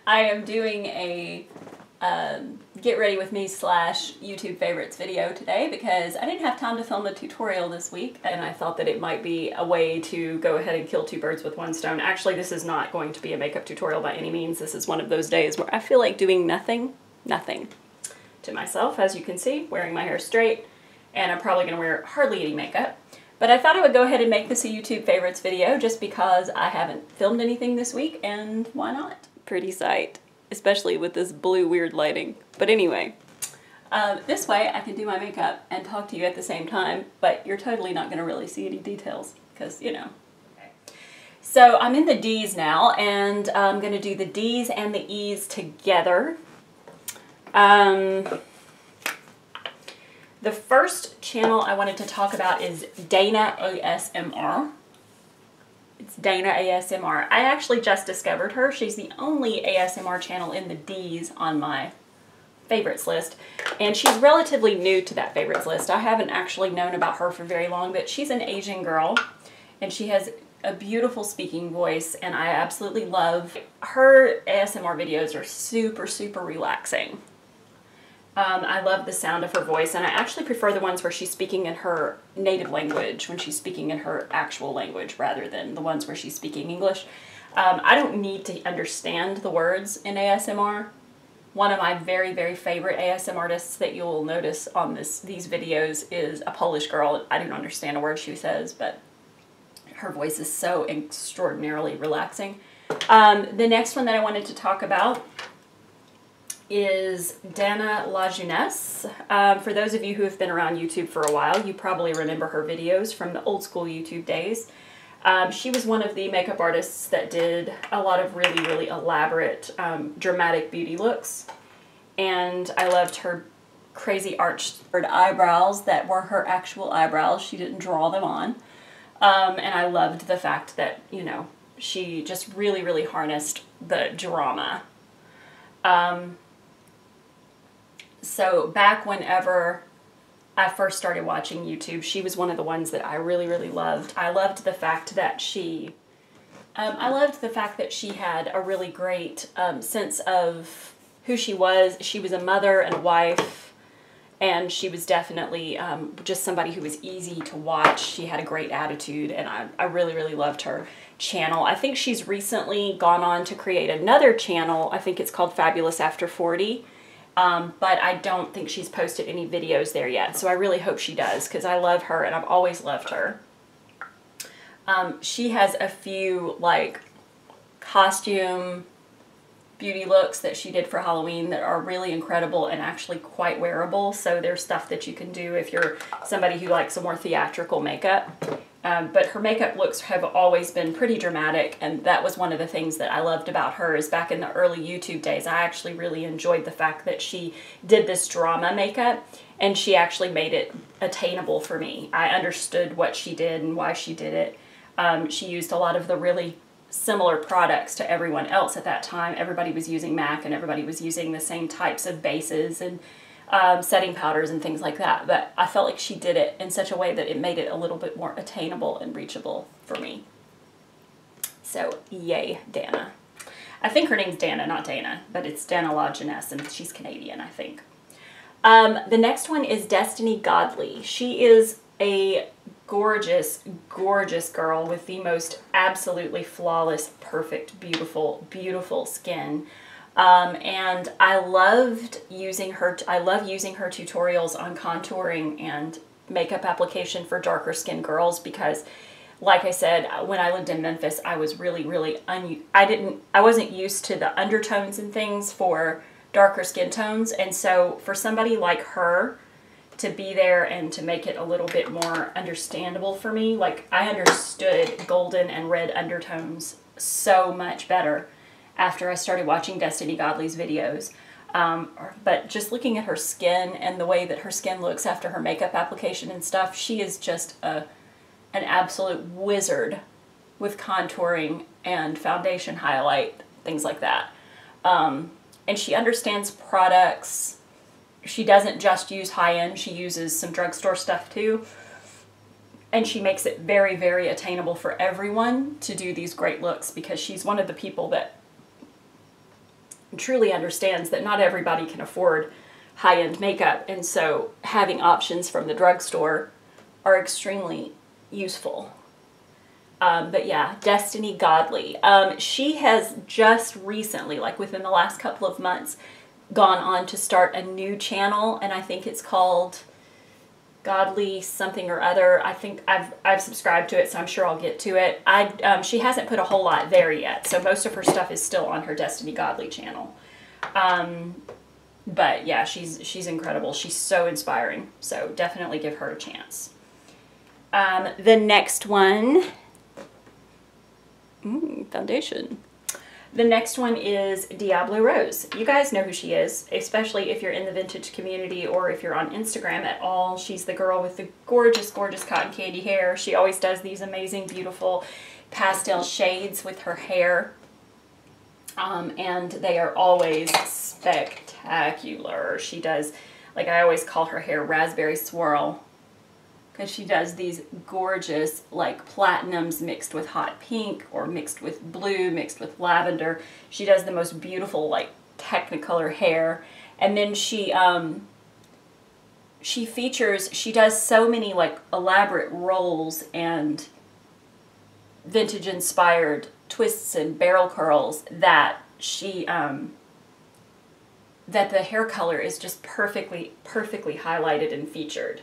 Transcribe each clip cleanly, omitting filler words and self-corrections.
I am doing a get ready with me / YouTube favorites video today because I didn't have time to film a tutorial this week, and I thought that it might be a way to go ahead and kill two birds with one stone. Actually, this is not going to be a makeup tutorial by any means. This is one of those days where I feel like doing nothing to myself. As you can see, wearing my hair straight, and I'm probably going to wear hardly any makeup. But I thought I would go ahead and make this a YouTube favorites video just because I haven't filmed anything this week, and why not? Pretty sight, especially with this blue weird lighting. But anyway, this way I can do my makeup and talk to you at the same time, but you're totally not going to really see any details because, you know. Okay. So I'm in the D's now, and I'm going to do the D's and the E's together. The first channel I wanted to talk about is Dana ASMR. It's Dana ASMR. I actually just discovered her. She's the only ASMR channel in the D's on my favorites list, and she's relatively new to that favorites list. I haven't actually known about her for very long, but she's an Asian girl, and she has a beautiful speaking voice, and I absolutely love her ASMR videos. Are super relaxing. I love the sound of her voice, and I actually prefer the ones where she's speaking in her native language, when she's speaking in her actual language, rather than the ones where she's speaking English. I don't need to understand the words in ASMR. One of my very favorite ASMR artists that you'll notice on these videos is a Polish girl. I don't understand a word she says, but her voice is so extraordinarily relaxing. The next one that I wanted to talk about is DanaLajeunesse. For those of you who have been around YouTube for a while, you probably remember her videos from the old school YouTube days. She was one of the makeup artists that did a lot of really elaborate, dramatic beauty looks. And I loved her crazy arched eyebrows that were her actual eyebrows. She didn't draw them on. And I loved the fact that, you know, she just really harnessed the drama. So back whenever I first started watching YouTube, she was one of the ones that I really loved. I loved the fact that she had a really great sense of who she was. She was a mother and a wife, and she was definitely just somebody who was easy to watch. She had a great attitude, and I really loved her channel. I think she's recently gone on to create another channel. I think it's called Fabulous After 40. But I don't think she's posted any videos there yet, so I really hope she does, because I love her and I've always loved her. She has a few like costume beauty looks that she did for Halloween that are really incredible and actually quite wearable, so there's stuff that you can do if you're somebody who likes a more theatrical makeup. But her makeup looks have always been pretty dramatic, and that was one of the things that I loved about her. Is back in the early YouTube days, I actually really enjoyed the fact that she did this drama makeup, and she actually made it attainable for me. I understood what she did and why she did it. She used a lot of the really similar products to everyone else at that time. Everybody was using MAC, and everybody was using the same types of bases and setting powders and things like that, but I felt like she did it in such a way that it made it a little bit more attainable and reachable for me. So yay, Dana. I think her name's Dana, not Dana, but it's DanaLajeunesse, and she's Canadian, I think. The next one is Destiny Godley. She is a gorgeous girl with the most absolutely flawless, perfect, beautiful skin. And I loved using her. I love using her tutorials on contouring and makeup application for darker skinned girls because, like I said, when I lived in Memphis, I was I wasn't used to the undertones and things for darker skin tones, and so for somebody like her to be there and to make it a little bit more understandable for me, like I understood golden and red undertones so much better after I started watching Destiny Godley's videos. But just looking at her skin and the way that her skin looks after her makeup application and stuff, she is just an absolute wizard with contouring and foundation highlight, things like that. And she understands products. She doesn't just use high-end, she uses some drugstore stuff too. And she makes it very attainable for everyone to do these great looks, because she's one of the people that truly understands that not everybody can afford high-end makeup, and so having options from the drugstore are extremely useful. But yeah, Destiny Godley. She has just recently, like within the last couple of months, gone on to start a new channel, and I think it's called Godley something or other. I think I've subscribed to it, so I'm sure I'll get to it. She hasn't put a whole lot there yet, so most of her stuff is still on her Destiny Godley channel. But yeah, she's incredible. She's so inspiring, so definitely give her a chance. The next one, foundation. The next one is Diablo Rose. You guys know who she is, especially if you're in the vintage community or if you're on Instagram at all. She's the girl with the gorgeous, gorgeous cotton candy hair. She always does these amazing, beautiful pastel shades with her hair. And they are always spectacular. She does, like I always call her hair raspberry swirl, because she does these gorgeous like platinums mixed with hot pink or mixed with blue, mixed with lavender. She does the most beautiful like technicolor hair. And then she does so many like elaborate rolls and vintage inspired twists and barrel curls that that the hair color is just perfectly highlighted and featured.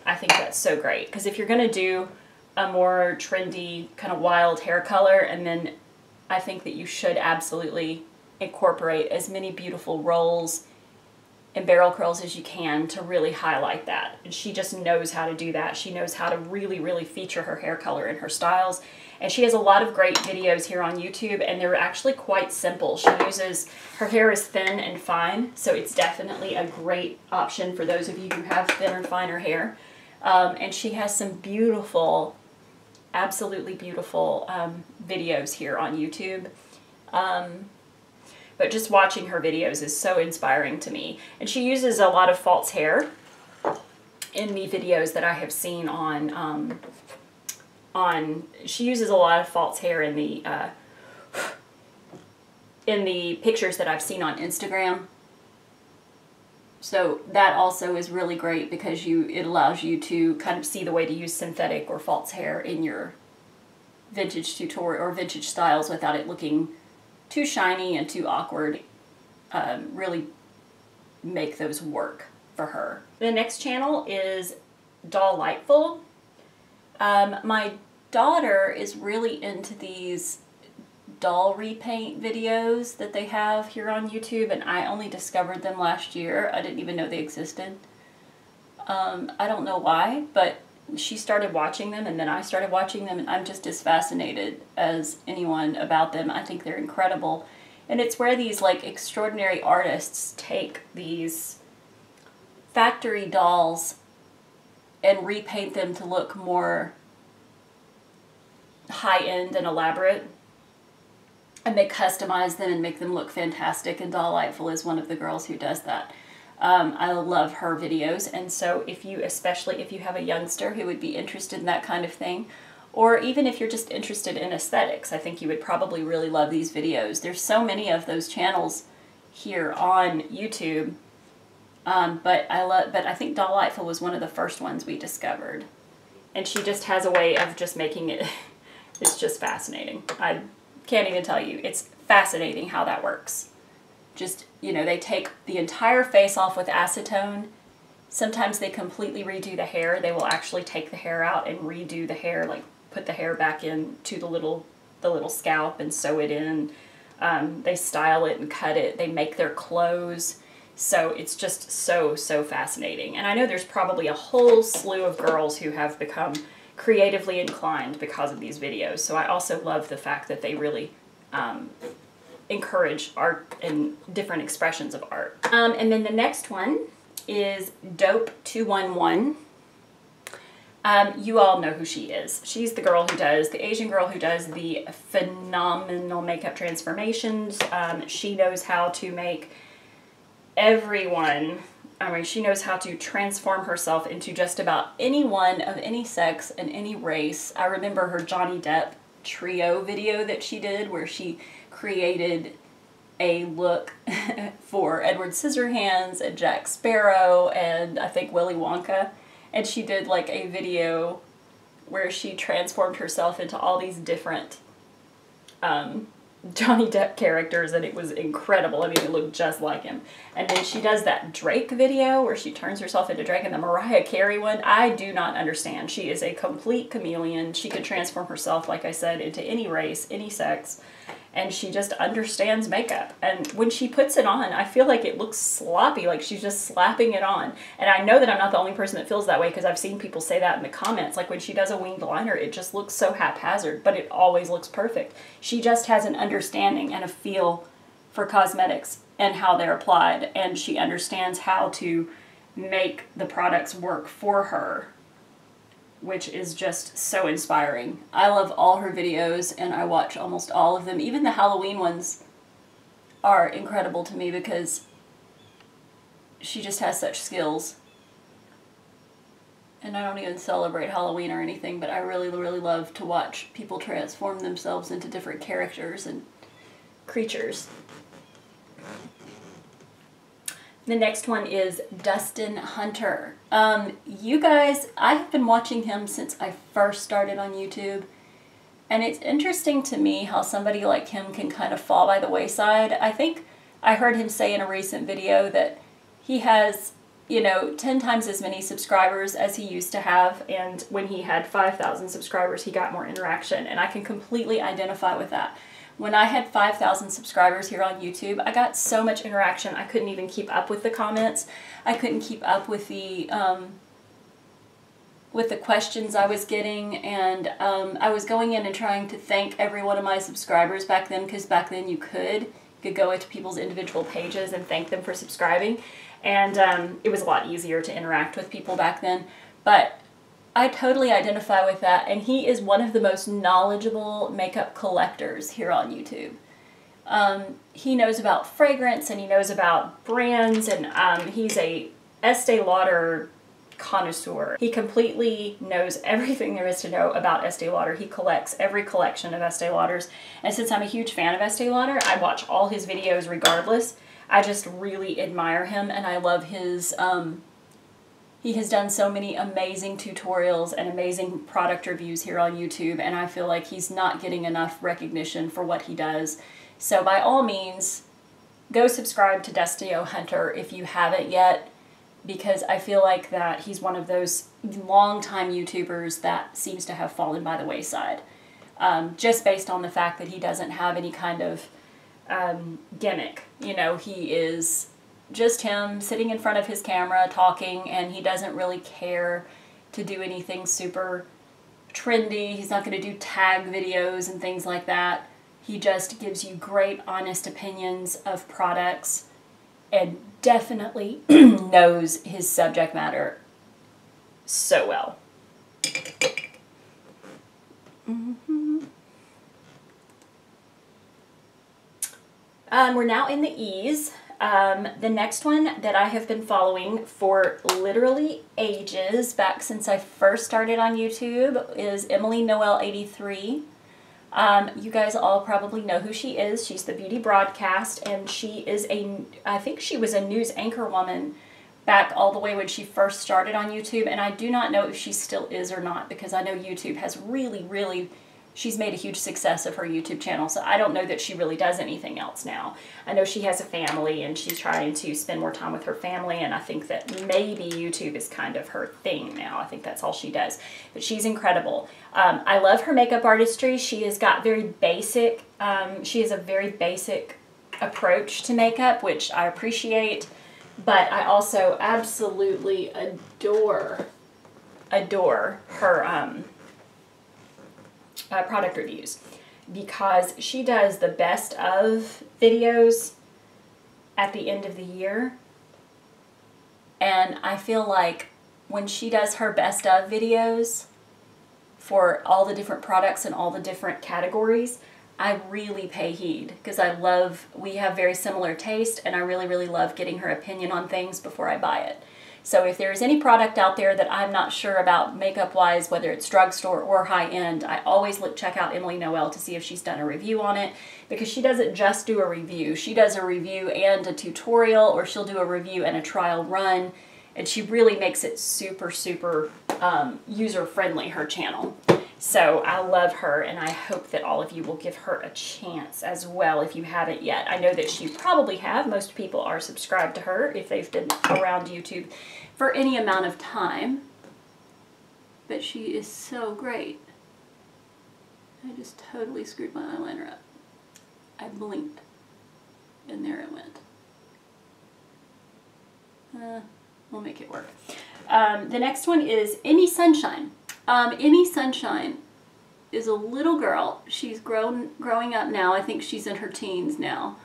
I think that's so great, because if you're going to do a more trendy kind of wild hair color, and then I think that you should absolutely incorporate as many beautiful rolls and barrel curls as you can to really highlight that. And she just knows how to do that. She knows how to really, really feature her hair color in her styles. And she has a lot of great videos here on YouTube, and they're actually quite simple. Her hair is thin and fine, so it's definitely a great option for those of you who have thinner, finer hair. And she has some beautiful, absolutely beautiful videos here on YouTube. But just watching her videos is so inspiring to me. And she uses a lot of false hair in the videos that I have seen she uses a lot of false hair in the pictures that I've seen on Instagram. So that also is really great, because it allows you to kind of see the way to use synthetic or false hair in your vintage tutorial or vintage styles without it looking too shiny and too awkward. Really make those work for her. The next channel is DanaLajeunesse. My daughter is really into these doll repaint videos that they have here on YouTube, and I only discovered them last year. I didn't even know they existed. I don't know why, but she started watching them, and then I started watching them, and I'm just as fascinated as anyone about them. I think they're incredible. And it's where these like extraordinary artists take these factory dolls and repaint them to look more high-end and elaborate, and they customize them and make them look fantastic, and DanaLajeunesse is one of the girls who does that. I love her videos, and so especially if you have a youngster who would be interested in that kind of thing, or even if you're just interested in aesthetics, I think you would probably really love these videos. There's so many of those channels here on YouTube, but I think DanaLajeunesse was one of the first ones we discovered, and she just has a way of just making it. It's just fascinating. I can't even tell you. It's fascinating how that works. Just, they take the entire face off with acetone. Sometimes they completely redo the hair. They will actually take the hair out and redo the hair, like put the hair back into the little scalp and sew it in. They style it and cut it. They make their clothes. So it's just so, so fascinating. And I know there's probably a whole slew of girls who have become creatively inclined because of these videos. So I also love the fact that they really encourage art and different expressions of art. And then the next one is Dope211. You all know who she is. She's the Asian girl who does the phenomenal makeup transformations. She knows how to make everyone, she knows how to transform herself into just about anyone of any sex and any race. I remember her Johnny Depp trio video that she did, where she created a look for Edward Scissorhands and Jack Sparrow and I think Willy Wonka. And she did like a video where she transformed herself into all these different Johnny Depp characters, and it was incredible. I mean, it looked just like him. And then she does that Drake video where she turns herself into Drake, and the Mariah Carey one, I do not understand. She is a complete chameleon. She could transform herself, like I said, into any race, any sex, and she just understands makeup. And when she puts it on, I feel like it looks sloppy, like she's just slapping it on. And I know that I'm not the only person that feels that way, because I've seen people say that in the comments. Like when she does a winged liner, it just looks so haphazard, but it always looks perfect. She just has an understanding and a feel for cosmetics and how they're applied, and she understands how to make the products work for her, which is just so inspiring. I love all her videos, and I watch almost all of them. Even the Halloween ones are incredible to me because she just has such skills. And I don't even celebrate Halloween or anything, but I really, really love to watch people transform themselves into different characters and creatures. The next one is Dustin Hunter. You guys, I have been watching him since I first started on YouTube, and it's interesting to me how somebody like him can kind of fall by the wayside. I think I heard him say in a recent video that he has, you know, 10 times as many subscribers as he used to have, and when he had 5,000 subscribers, he got more interaction, and I can completely identify with that. When I had 5,000 subscribers here on YouTube, I got so much interaction, I couldn't even keep up with the comments. I couldn't keep up with the questions I was getting, and I was going in and trying to thank every one of my subscribers back then, because back then you could go into people's individual pages and thank them for subscribing, and it was a lot easier to interact with people back then. But I totally identify with that, and he is one of the most knowledgeable makeup collectors here on YouTube. He knows about fragrance, and he knows about brands, and he's a Estee Lauder connoisseur. He completely knows everything there is to know about Estee Lauder. He collects every collection of Estee Lauders, and since I'm a huge fan of Estee Lauder, I watch all his videos regardless. I just really admire him, and I love his he has done so many amazing tutorials and amazing product reviews here on YouTube, and I feel like he's not getting enough recognition for what he does. So by all means, go subscribe to Dustin Hunter if you haven't yet, because I feel like that he's one of those long-time YouTubers that seems to have fallen by the wayside, just based on the fact that he doesn't have any kind of gimmick. You know, he is just him sitting in front of his camera talking, and he doesn't really care to do anything super trendy. He's not going to do tag videos and things like that. He just gives you great, honest opinions of products, and definitely knows his subject matter so well. We're now in the E's. The next one that I have been following for literally ages, back since I first started on YouTube, is Emily Noel 83. You guys all probably know who she is. She's the Beauty Broadcast, and she is I think she was a news anchor woman back all the way when she first started on YouTube, and I do not know if she still is or not, because I know YouTube has really, she's made a huge success of her YouTube channel, so I don't know that she really does anything else now. I know she has a family, and she's trying to spend more time with her family, and I think that maybe YouTube is kind of her thing now. I think that's all she does. But she's incredible. I love her makeup artistry. She has got very basic, she has a very basic approach to makeup, which I appreciate, but I also absolutely adore her product reviews, because she does the best of videos at the end of the year, and I feel like when she does her best of videos for all the different products and all the different categories, I really pay heed, because we have very similar taste, and I really love getting her opinion on things before I buy it. So if there's any product out there that I'm not sure about makeup-wise, whether it's drugstore or high-end, I always check out Emily Noel to see if she's done a review on it, because she doesn't just do a review. She does a review and a tutorial, or she'll do a review and a trial run, and she really makes it super, super user-friendly, her channel. So I love her, and I hope that all of you will give her a chance as well if you haven't yet. I know that you probably have. Most people are subscribed to her if they've been around YouTube for any amount of time. But she is so great. I just totally screwed my eyeliner up. I blinked, and there it went. We'll make it work. The next one is Emmy Sunshine. Emmy Sunshine is a little girl. She's growing up now. I think she's in her teens now.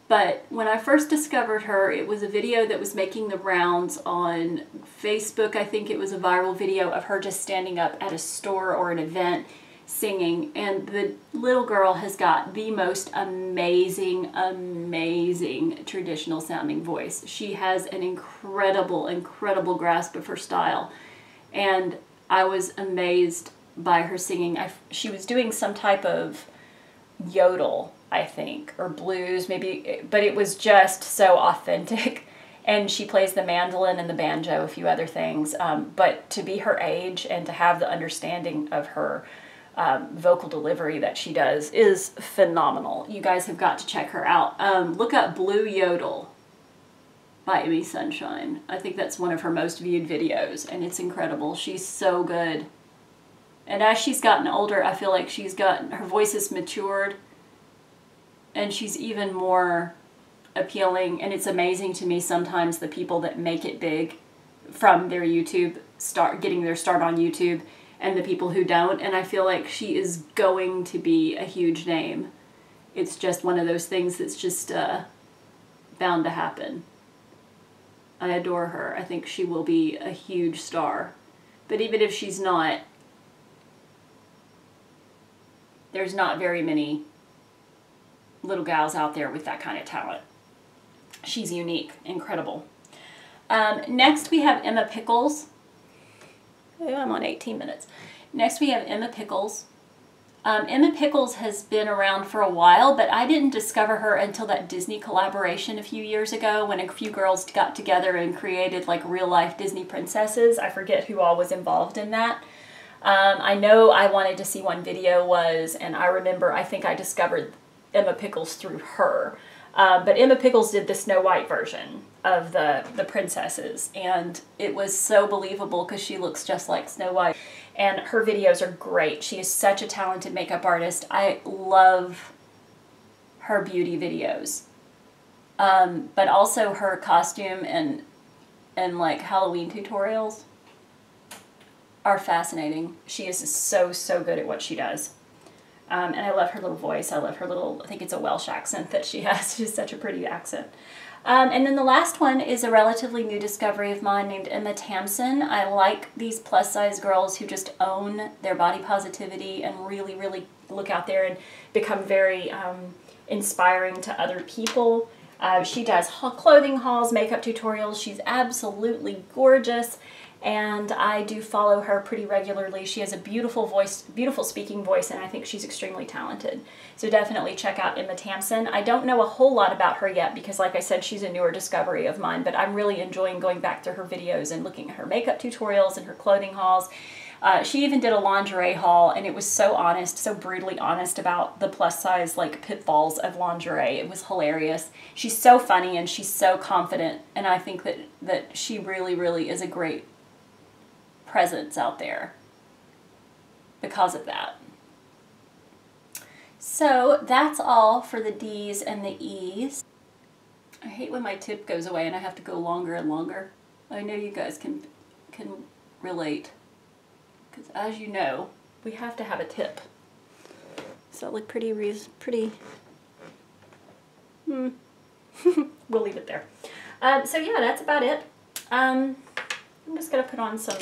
But when I first discovered her, it was a video that was making the rounds on Facebook. I think it was a viral video of her just standing up at a store or an event singing. And the little girl has got the most amazing, amazing traditional sounding voice. She has an incredible, incredible grasp of her style. And I was amazed by her singing. She was doing some type of yodel, I think, or blues maybe, but it was just so authentic. And she plays the mandolin and the banjo, a few other things. But to be her age and to have the understanding of her vocal delivery that she does is phenomenal. You guys have got to check her out. Look up Blue Yodel by Emmy Sunshine. I think that's one of her most viewed videos, and it's incredible. She's so good. And as she's gotten older, I feel like her voice has matured, and she's even more appealing. And it's amazing to me sometimes the people that make it big from their YouTube, getting their start on YouTube, and the people who don't. And I feel like she is going to be a huge name. It's just one of those things that's just bound to happen. I adore her. I think she will be a huge star. But even if she's not, there's not very many little gals out there with that kind of talent. She's unique, incredible. Next we have Emma Pickles. Oh, I'm on 18 minutes. Next we have Emma Pickles. Emma Pickles has been around for a while, but I didn't discover her until that Disney collaboration a few years ago when a few girls got together and created like real-life Disney princesses. I forget who all was involved in that. I know I wanted to see one video was, and I remember I think I discovered Emma Pickles through her. But Emma Pickles did the Snow White version of the princesses, and it was so believable because she looks just like Snow White. And her videos are great. She is such a talented makeup artist. I love her beauty videos. But also her costume and like Halloween tutorials are fascinating. She is so, so good at what she does. And I love her little voice. I love her little, I think it's a Welsh accent that she has. She's such a pretty accent. And then the last one is a relatively new discovery of mine named Emma Tamsin. I like these plus size girls who just own their body positivity and really, really look out there and become very inspiring to other people. She does clothing hauls, makeup tutorials. She's absolutely gorgeous. And I do follow her pretty regularly. She has a beautiful voice, beautiful speaking voice, and I think she's extremely talented. So definitely check out Emma Tamsin. I don't know a whole lot about her yet because, like I said, she's a newer discovery of mine, but I'm really enjoying going back to her videos and looking at her makeup tutorials and her clothing hauls. She even did a lingerie haul, and it was so honest, so brutally honest about the plus size like pitfalls of lingerie. It was hilarious. She's so funny and she's so confident, and I think that she really, really is a great presence out there because of that. So that's all for the D's and the E's. I hate when my tip goes away and I have to go longer and longer. I know you guys can relate, because as you know, we have to have a tip. So look pretty we'll leave it there. So yeah, that's about it. I'm just gonna put on some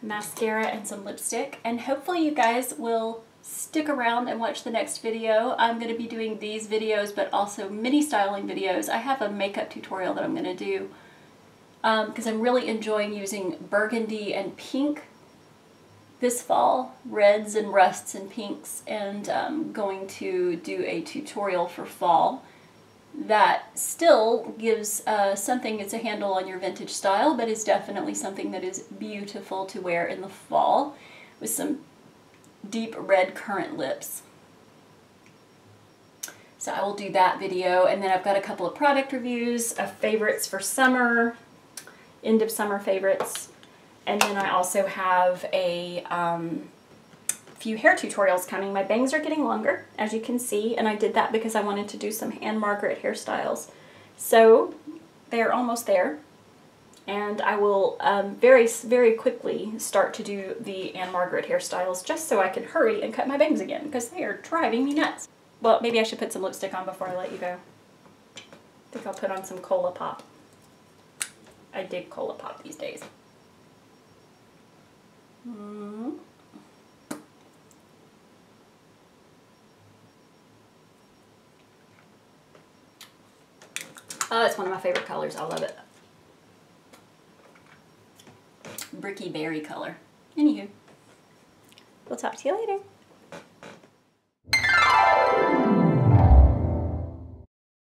mascara and some lipstick, and hopefully you guys will stick around and watch the next video. I'm going to be doing these videos, but also mini styling videos. I have a makeup tutorial that I'm going to do because I'm really enjoying using burgundy and pink this fall, reds and rusts and pinks, and going to do a tutorial for fall that still gives something, it's a handle on your vintage style, but is definitely something that is beautiful to wear in the fall with some deep red currant lips. So I will do that video, and then I've got a couple of product reviews of favorites for summer, end of summer favorites, and then I also have a few hair tutorials coming. My bangs are getting longer, as you can see, and I did that because I wanted to do some Anne Margaret hairstyles. So they're almost there, and I will very quickly start to do the Anne Margaret hairstyles just so I can hurry and cut my bangs again because they are driving me nuts. Well, maybe I should put some lipstick on before I let you go. I think I'll put on some Cola Pop. I dig Cola Pop these days. Oh, it's one of my favorite colors. I love it. Bricky berry color. Anywho, we'll talk to you later.